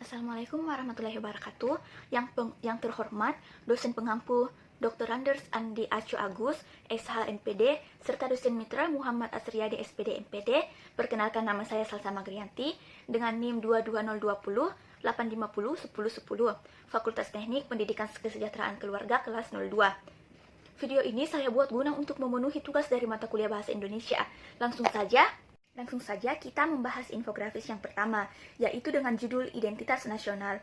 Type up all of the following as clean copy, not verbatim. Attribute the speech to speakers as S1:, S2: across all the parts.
S1: Assalamualaikum warahmatullahi wabarakatuh. Yang terhormat, dosen pengampu Dr. Randers Andi Acu Agus, SH MPD, serta dosen mitra Muhammad Asriyadi SPD MPD. Perkenalkan, nama saya Salsa Magrianti dengan NIM 22020 850 1010, Fakultas Teknik Pendidikan Kesejahteraan Keluarga kelas 02. Video ini saya buat guna untuk memenuhi tugas dari mata kuliah Bahasa Indonesia. Langsung saja kita membahas infografis yang pertama, yaitu dengan judul Identitas Nasional.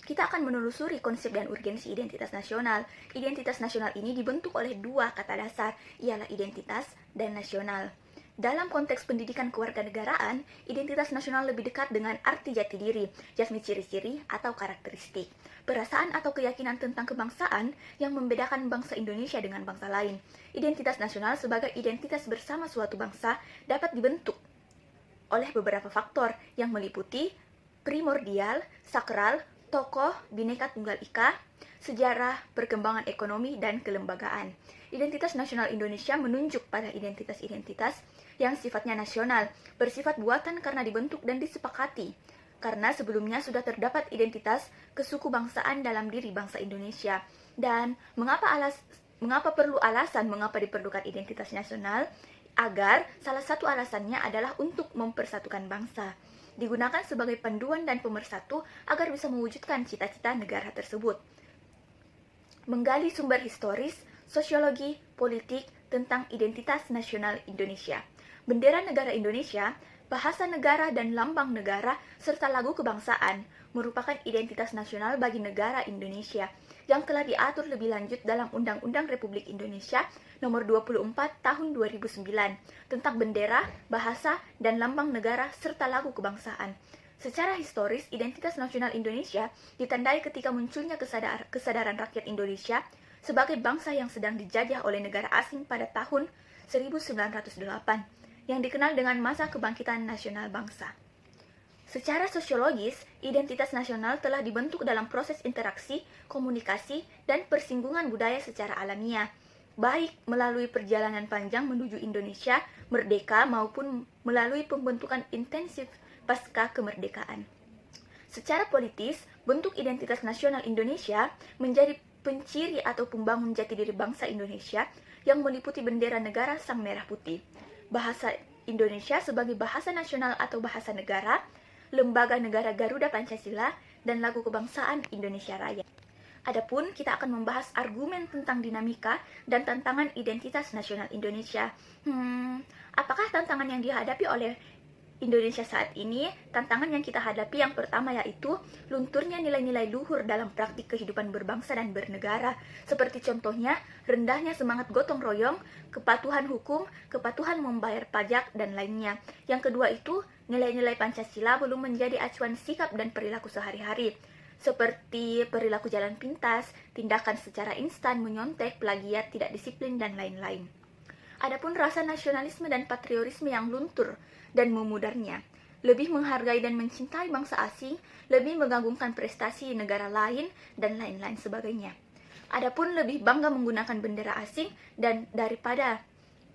S1: Kita akan menelusuri konsep dan urgensi identitas nasional. Identitas nasional ini dibentuk oleh dua kata dasar, ialah identitas dan nasional. Dalam konteks pendidikan kewarganegaraan, identitas nasional lebih dekat dengan arti jati diri, yakni ciri-ciri atau karakteristik, perasaan atau keyakinan tentang kebangsaan yang membedakan bangsa Indonesia dengan bangsa lain. Identitas nasional sebagai identitas bersama suatu bangsa dapat dibentuk oleh beberapa faktor yang meliputi primordial, sakral, tokoh, Bhinneka Tunggal Ika, sejarah, perkembangan ekonomi, dan kelembagaan. Identitas nasional Indonesia menunjuk pada identitas-identitas yang sifatnya nasional, bersifat buatan karena dibentuk dan disepakati, karena sebelumnya sudah terdapat identitas kesuku bangsaan dalam diri bangsa Indonesia. Dan mengapa perlu alasan mengapa diperlukan identitas nasional? Agar salah satu alasannya adalah untuk mempersatukan bangsa, digunakan sebagai panduan dan pemersatu agar bisa mewujudkan cita-cita negara tersebut. Menggali sumber historis, sosiologi, politik tentang identitas nasional Indonesia. Bendera negara Indonesia, bahasa negara dan lambang negara, serta lagu kebangsaan merupakan identitas nasional bagi negara Indonesia yang telah diatur lebih lanjut dalam Undang-Undang Republik Indonesia Nomor 24 Tahun 2009 tentang bendera, bahasa, dan lambang negara serta lagu kebangsaan. Secara historis, identitas nasional Indonesia ditandai ketika munculnya kesadaran rakyat Indonesia sebagai bangsa yang sedang dijajah oleh negara asing pada tahun 1908, yang dikenal dengan masa kebangkitan nasional bangsa. Secara sosiologis, identitas nasional telah dibentuk dalam proses interaksi, komunikasi, dan persinggungan budaya secara alamiah, baik melalui perjalanan panjang menuju Indonesia merdeka maupun melalui pembentukan intensif pasca kemerdekaan. Secara politis, bentuk identitas nasional Indonesia menjadi penciri atau pembangun jati diri bangsa Indonesia yang meliputi bendera negara sang merah putih, bahasa Indonesia sebagai bahasa nasional atau bahasa negara, lembaga negara Garuda Pancasila, dan lagu kebangsaan Indonesia Raya. Adapun kita akan membahas argumen tentang dinamika dan tantangan identitas nasional Indonesia. Apakah tantangan yang dihadapi oleh Indonesia saat ini? Tantangan yang kita hadapi yang pertama yaitu lunturnya nilai-nilai luhur dalam praktik kehidupan berbangsa dan bernegara, seperti contohnya rendahnya semangat gotong royong, kepatuhan hukum, kepatuhan membayar pajak, dan lainnya. Yang kedua itu nilai-nilai Pancasila belum menjadi acuan sikap dan perilaku sehari-hari, seperti perilaku jalan pintas, tindakan secara instan, menyontek, plagiat, tidak disiplin, dan lain-lain. Adapun rasa nasionalisme dan patriotisme yang luntur dan memudarnya, lebih menghargai dan mencintai bangsa asing, lebih mengagungkan prestasi negara lain, dan lain-lain sebagainya. Adapun lebih bangga menggunakan bendera asing dan daripada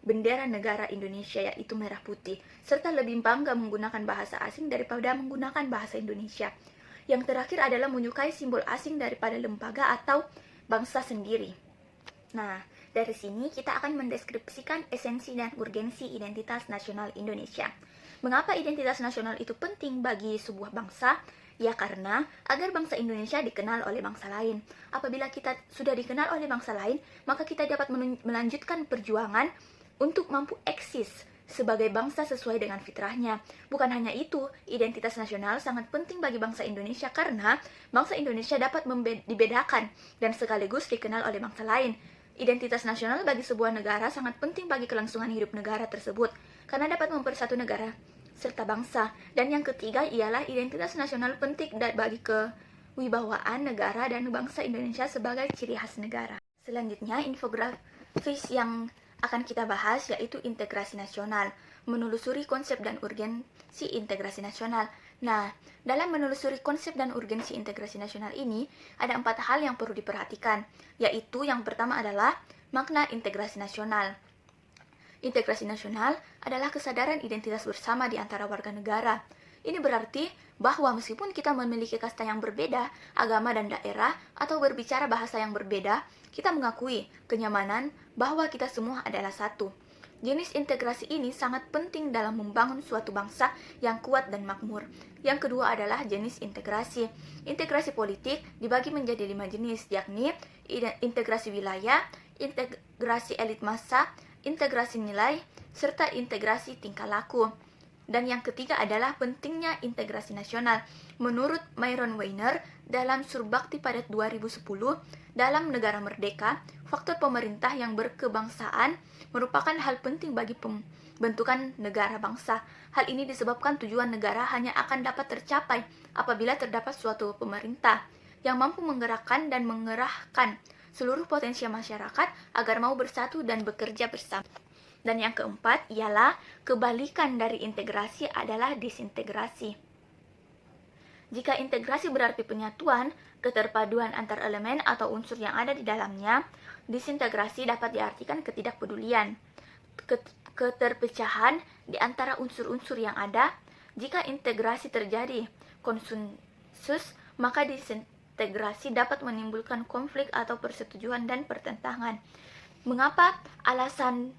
S1: bendera negara Indonesia, yaitu merah putih, serta lebih bangga menggunakan bahasa asing daripada menggunakan bahasa Indonesia. Yang terakhir adalah menyukai simbol asing daripada lembaga atau bangsa sendiri. Nah, dari sini kita akan mendeskripsikan esensi dan urgensi identitas nasional Indonesia. Mengapa identitas nasional itu penting bagi sebuah bangsa? Ya karena agar bangsa Indonesia dikenal oleh bangsa lain. Apabila kita sudah dikenal oleh bangsa lain, maka kita dapat melanjutkan perjuangan untuk mampu eksis sebagai bangsa sesuai dengan fitrahnya. Bukan hanya itu, identitas nasional sangat penting bagi bangsa Indonesia karena bangsa Indonesia dapat dibedakan dan sekaligus dikenal oleh bangsa lain. Identitas nasional bagi sebuah negara sangat penting bagi kelangsungan hidup negara tersebut karena dapat mempersatu negara serta bangsa. Dan yang ketiga ialah identitas nasional penting bagi kewibawaan negara dan bangsa Indonesia sebagai ciri khas negara. Selanjutnya, infografis yang akan kita bahas yaitu integrasi nasional, menelusuri konsep dan urgensi integrasi nasional. Nah, dalam menelusuri konsep dan urgensi integrasi nasional ini, ada 4 hal yang perlu diperhatikan, yaitu yang pertama adalah makna integrasi nasional. Integrasi nasional adalah kesadaran identitas bersama di antara warga negara. Ini berarti bahwa meskipun kita memiliki kasta yang berbeda, agama dan daerah, atau berbicara bahasa yang berbeda, kita mengakui kenyamanan bahwa kita semua adalah satu. Jenis integrasi ini sangat penting dalam membangun suatu bangsa yang kuat dan makmur. Yang kedua adalah jenis integrasi. Integrasi politik dibagi menjadi 5 jenis, yakni integrasi wilayah, integrasi elit massa, integrasi nilai, serta integrasi tingkah laku. Dan yang ketiga adalah pentingnya integrasi nasional. Menurut Myron Weiner dalam Surbakti pada 2010, dalam negara merdeka, faktor pemerintah yang berkebangsaan merupakan hal penting bagi pembentukan negara bangsa. Hal ini disebabkan tujuan negara hanya akan dapat tercapai apabila terdapat suatu pemerintah yang mampu menggerakkan dan mengerahkan seluruh potensi masyarakat agar mau bersatu dan bekerja bersama. Dan yang keempat ialah kebalikan dari integrasi adalah disintegrasi. Jika integrasi berarti penyatuan, keterpaduan antar elemen atau unsur yang ada di dalamnya, disintegrasi dapat diartikan ketidakpedulian, keterpecahan di antara unsur-unsur yang ada. Jika integrasi terjadi konsensus, maka disintegrasi dapat menimbulkan konflik atau persetujuan dan pertentangan. Mengapa alasan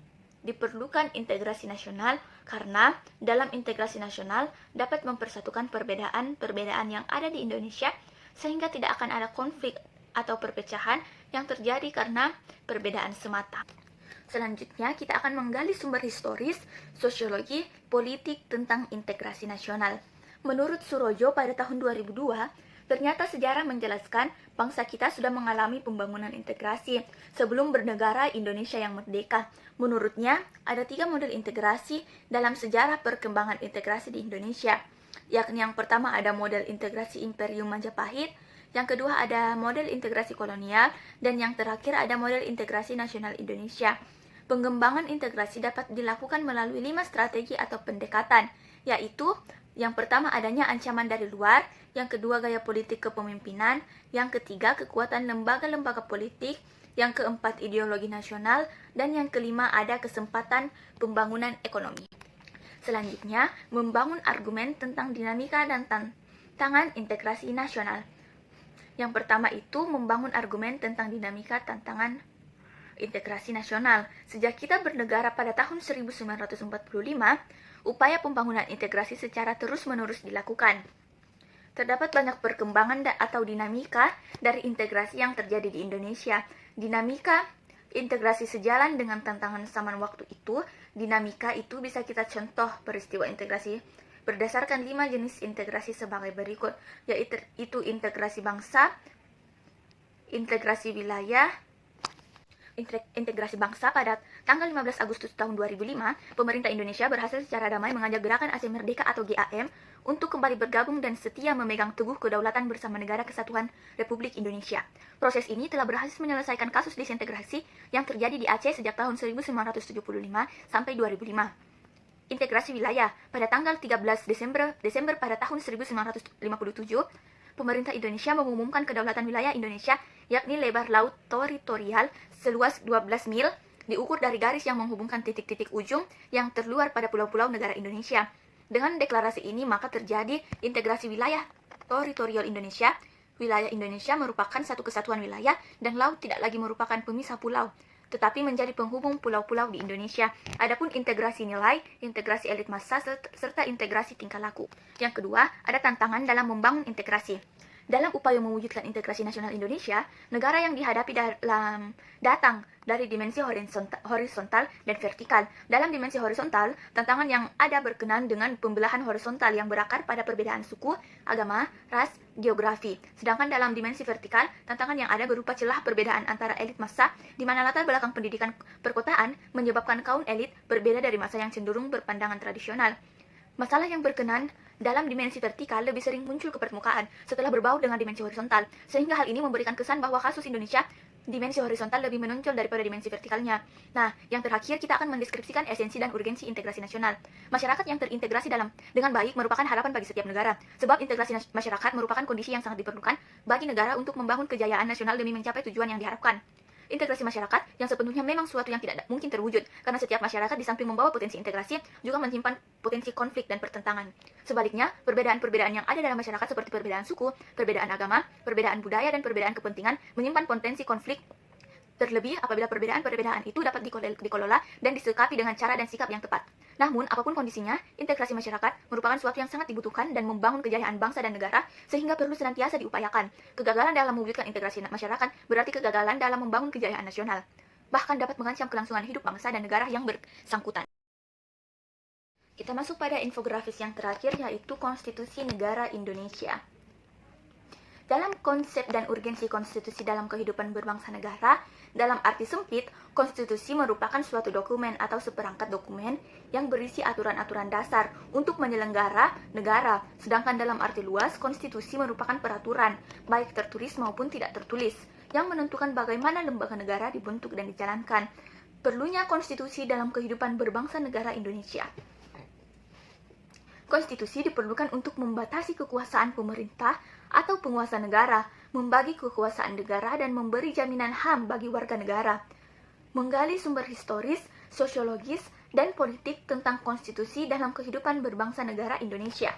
S1: diperlukan integrasi nasional? Karena dalam integrasi nasional dapat mempersatukan perbedaan yang ada di Indonesia sehingga tidak akan ada konflik atau perpecahan yang terjadi karena perbedaan semata. Selanjutnya kita akan menggali sumber historis, sosiologi, politik tentang integrasi nasional. Menurut Surojo pada tahun 2002, ternyata sejarah menjelaskan bangsa kita sudah mengalami pembangunan integrasi sebelum bernegara Indonesia yang merdeka. Menurutnya, ada 3 model integrasi dalam sejarah perkembangan integrasi di Indonesia. Yakni yang pertama ada model integrasi Imperium Majapahit, yang kedua ada model integrasi kolonial, dan yang terakhir ada model integrasi nasional Indonesia. Pengembangan integrasi dapat dilakukan melalui 5 strategi atau pendekatan, yaitu yang pertama adanya ancaman dari luar, yang kedua gaya politik kepemimpinan, yang ketiga kekuatan lembaga-lembaga politik, yang keempat ideologi nasional, dan yang kelima ada kesempatan pembangunan ekonomi. Selanjutnya, membangun argumen tentang dinamika dan tantangan integrasi nasional. Yang pertama itu membangun argumen tentang dinamika tantangan integrasi nasional. Sejak kita bernegara pada tahun 1945, upaya pembangunan integrasi secara terus-menerus dilakukan. Terdapat banyak perkembangan atau dinamika dari integrasi yang terjadi di Indonesia. Dinamika integrasi sejalan dengan tantangan zaman waktu itu. Dinamika itu bisa kita contoh peristiwa integrasi berdasarkan 5 jenis integrasi sebagai berikut, yaitu integrasi bangsa, integrasi wilayah, integrasi bangsa. Pada tanggal 15 Agustus tahun 2005, pemerintah Indonesia berhasil secara damai mengajak Gerakan Aceh Merdeka atau GAM untuk kembali bergabung dan setia memegang teguh kedaulatan bersama Negara Kesatuan Republik Indonesia. Proses ini telah berhasil menyelesaikan kasus disintegrasi yang terjadi di Aceh sejak tahun 1975 sampai 2005. Integrasi wilayah. Pada tanggal 13 Desember pada tahun 1957, pemerintah Indonesia mengumumkan kedaulatan wilayah Indonesia, yakni lebar laut teritorial seluas 12 mil, diukur dari garis yang menghubungkan titik-titik ujung yang terluar pada pulau-pulau negara Indonesia. Dengan deklarasi ini, maka terjadi integrasi wilayah teritorial Indonesia. Wilayah Indonesia merupakan satu kesatuan wilayah dan laut tidak lagi merupakan pemisah pulau, tetapi menjadi penghubung pulau-pulau di Indonesia. Adapun integrasi nilai, integrasi elit massa, serta integrasi tingkah laku. Yang kedua, ada tantangan dalam membangun integrasi. Dalam upaya mewujudkan integrasi nasional Indonesia, negara yang dihadapi datang dari dimensi horizontal dan vertikal. Dalam dimensi horizontal, tantangan yang ada berkenaan dengan pembelahan horizontal yang berakar pada perbedaan suku, agama, ras, geografi. Sedangkan dalam dimensi vertikal, tantangan yang ada berupa celah perbedaan antara elit massa, di mana latar belakang pendidikan perkotaan menyebabkan kaum elit berbeda dari massa yang cenderung berpandangan tradisional. Masalah yang berkenan dalam dimensi vertikal lebih sering muncul ke permukaan setelah berbaur dengan dimensi horizontal, sehingga hal ini memberikan kesan bahwa kasus Indonesia dimensi horizontal lebih menonjol daripada dimensi vertikalnya. Nah, yang terakhir kita akan mendeskripsikan esensi dan urgensi integrasi nasional. Masyarakat yang terintegrasi dengan baik merupakan harapan bagi setiap negara, sebab integrasi masyarakat merupakan kondisi yang sangat diperlukan bagi negara untuk membangun kejayaan nasional demi mencapai tujuan yang diharapkan. Integrasi masyarakat yang sepenuhnya memang suatu yang tidak mungkin terwujud, karena setiap masyarakat di samping membawa potensi integrasi, juga menyimpan potensi konflik dan pertentangan. Sebaliknya, perbedaan-perbedaan yang ada dalam masyarakat seperti perbedaan suku, perbedaan agama, perbedaan budaya, dan perbedaan kepentingan menyimpan potensi konflik, terlebih apabila perbedaan-perbedaan itu dapat dikelola dan disikapi dengan cara dan sikap yang tepat. Namun, apapun kondisinya, integrasi masyarakat merupakan suatu yang sangat dibutuhkan dan membangun kejayaan bangsa dan negara, sehingga perlu senantiasa diupayakan. Kegagalan dalam mewujudkan integrasi masyarakat berarti kegagalan dalam membangun kejayaan nasional, bahkan dapat mengancam kelangsungan hidup bangsa dan negara yang bersangkutan. Kita masuk pada infografis yang terakhir, yaitu Konstitusi Negara Indonesia. Dalam konsep dan urgensi konstitusi dalam kehidupan berbangsa negara, dalam arti sempit, konstitusi merupakan suatu dokumen atau seperangkat dokumen yang berisi aturan-aturan dasar untuk menyelenggara negara. Sedangkan dalam arti luas, konstitusi merupakan peraturan, baik tertulis maupun tidak tertulis, yang menentukan bagaimana lembaga negara dibentuk dan dijalankan. Perlunya konstitusi dalam kehidupan berbangsa negara Indonesia. Konstitusi diperlukan untuk membatasi kekuasaan pemerintah atau penguasa negara, membagi kekuasaan negara, dan memberi jaminan HAM bagi warga negara. Menggali sumber historis, sosiologis, dan politik tentang konstitusi dalam kehidupan berbangsa negara Indonesia.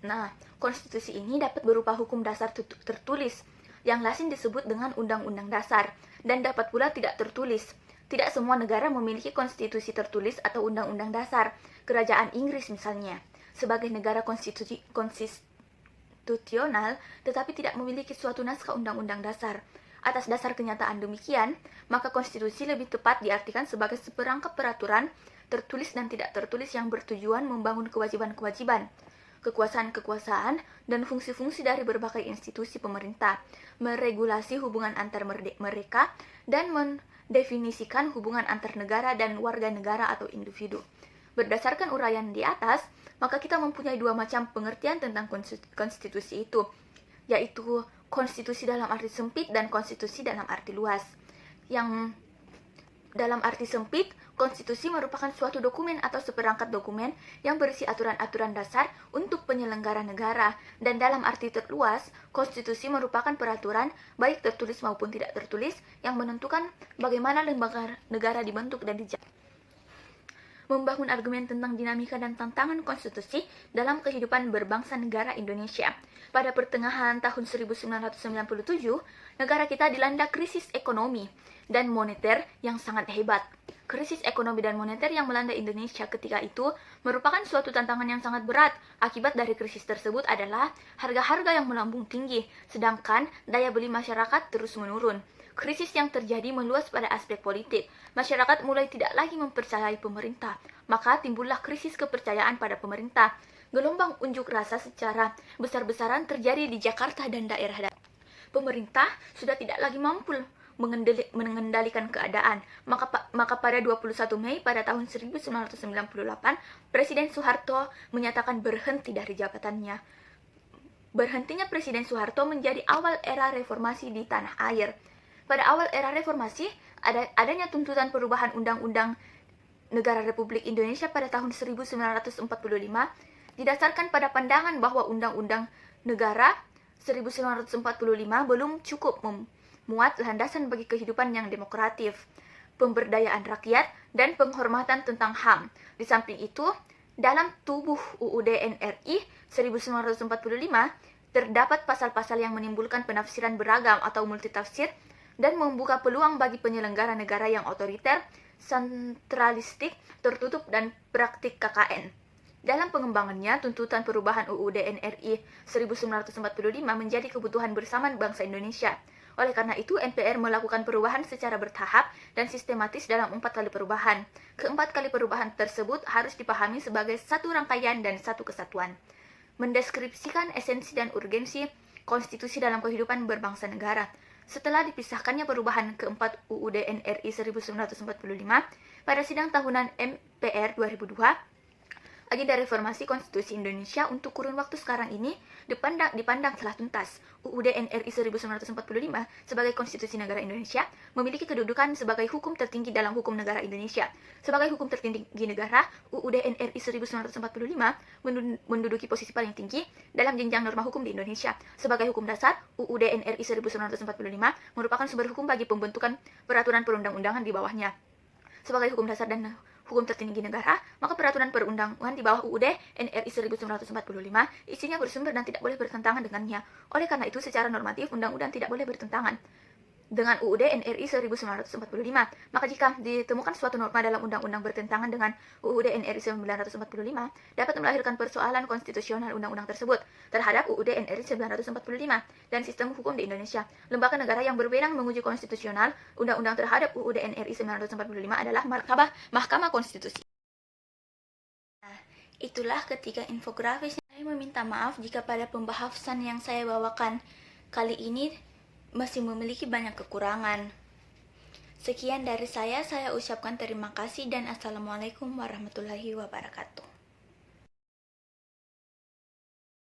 S1: Nah, konstitusi ini dapat berupa hukum dasar tertulis, yang lazim disebut dengan Undang-Undang Dasar, dan dapat pula tidak tertulis. Tidak semua negara memiliki konstitusi tertulis atau undang-undang dasar. Kerajaan Inggris misalnya, sebagai negara konstitusional, tetapi tidak memiliki suatu naskah undang-undang dasar. Atas dasar kenyataan demikian, maka konstitusi lebih tepat diartikan sebagai seperangkat peraturan tertulis dan tidak tertulis yang bertujuan membangun kewajiban-kewajiban, kekuasaan-kekuasaan, dan fungsi-fungsi dari berbagai institusi pemerintah, meregulasi hubungan antar mereka, dan mendefinisikan hubungan antar negara dan warga negara atau individu. Berdasarkan uraian di atas, maka kita mempunyai dua macam pengertian tentang konstitusi itu, yaitu konstitusi dalam arti sempit dan konstitusi dalam arti luas. Yang dalam arti sempit, konstitusi merupakan suatu dokumen atau seperangkat dokumen yang berisi aturan-aturan dasar untuk penyelenggara negara, dan dalam arti terluas, konstitusi merupakan peraturan, baik tertulis maupun tidak tertulis, yang menentukan bagaimana lembaga negara dibentuk dan dijalankan. Membangun argumen tentang dinamika dan tantangan konstitusi dalam kehidupan berbangsa negara Indonesia. Pada pertengahan tahun 1997, negara kita dilanda krisis ekonomi dan moneter yang sangat hebat. Krisis ekonomi dan moneter yang melanda Indonesia ketika itu merupakan suatu tantangan yang sangat berat. Akibat dari krisis tersebut adalah harga-harga yang melambung tinggi, sedangkan daya beli masyarakat terus menurun. Krisis yang terjadi meluas pada aspek politik. Masyarakat mulai tidak lagi mempercayai pemerintah, maka timbullah krisis kepercayaan pada pemerintah. Gelombang unjuk rasa secara besar-besaran terjadi di Jakarta dan daerah. Pemerintah sudah tidak lagi mampu mengendalikan keadaan. Maka pada 21 Mei pada tahun 1998, Presiden Soeharto menyatakan berhenti dari jabatannya. Berhentinya Presiden Soeharto menjadi awal era reformasi di tanah air. Pada awal era reformasi, adanya tuntutan perubahan Undang-Undang Negara Republik Indonesia pada tahun 1945 didasarkan pada pandangan bahwa Undang-Undang Negara 1945 belum cukup memuat landasan bagi kehidupan yang demokratif, pemberdayaan rakyat, dan penghormatan tentang HAM. Di samping itu, dalam tubuh UUD NRI 1945 terdapat pasal-pasal yang menimbulkan penafsiran beragam atau multitafsir dan membuka peluang bagi penyelenggara negara yang otoriter, sentralistik, tertutup, dan praktik KKN. Dalam pengembangannya, tuntutan perubahan UUD NRI 1945 menjadi kebutuhan bersama bangsa Indonesia. Oleh karena itu, NPR melakukan perubahan secara bertahap dan sistematis dalam 4 kali perubahan. Keempat kali perubahan tersebut harus dipahami sebagai satu rangkaian dan satu kesatuan. Mendeskripsikan esensi dan urgensi konstitusi dalam kehidupan berbangsa negara. Setelah dipisahkannya perubahan keempat UUD NRI 1945 pada sidang tahunan MPR 2002, Agenda reformasi konstitusi Indonesia untuk kurun waktu sekarang ini dipandang telah tuntas. UUD NRI 1945 sebagai konstitusi negara Indonesia memiliki kedudukan sebagai hukum tertinggi dalam hukum negara Indonesia. Sebagai hukum tertinggi negara, UUD NRI 1945 menduduki posisi paling tinggi dalam jenjang norma hukum di Indonesia. Sebagai hukum dasar, UUD NRI 1945 merupakan sumber hukum bagi pembentukan peraturan perundang-undangan di bawahnya. Sebagai hukum dasar dan hukum tertinggi negara, maka peraturan perundangan di bawah UUD NRI 1945 isinya bersumber dan tidak boleh bertentangan dengannya. Oleh karena itu, secara normatif, undang-undang tidak boleh bertentangan dengan UUD NRI 1945. Maka jika ditemukan suatu norma dalam undang-undang bertentangan dengan UUD NRI 1945, dapat melahirkan persoalan konstitusional undang-undang tersebut terhadap UUD NRI 1945 dan sistem hukum di Indonesia. Lembaga negara yang berwenang menguji konstitusional undang-undang terhadap UUD NRI 1945 adalah Mahkamah Konstitusi. Nah, itulah ketiga infografis. Saya meminta maaf jika pada pembahasan yang saya bawakan kali ini masih memiliki banyak kekurangan. Sekian dari saya ucapkan terima kasih dan Assalamualaikum warahmatullahi wabarakatuh.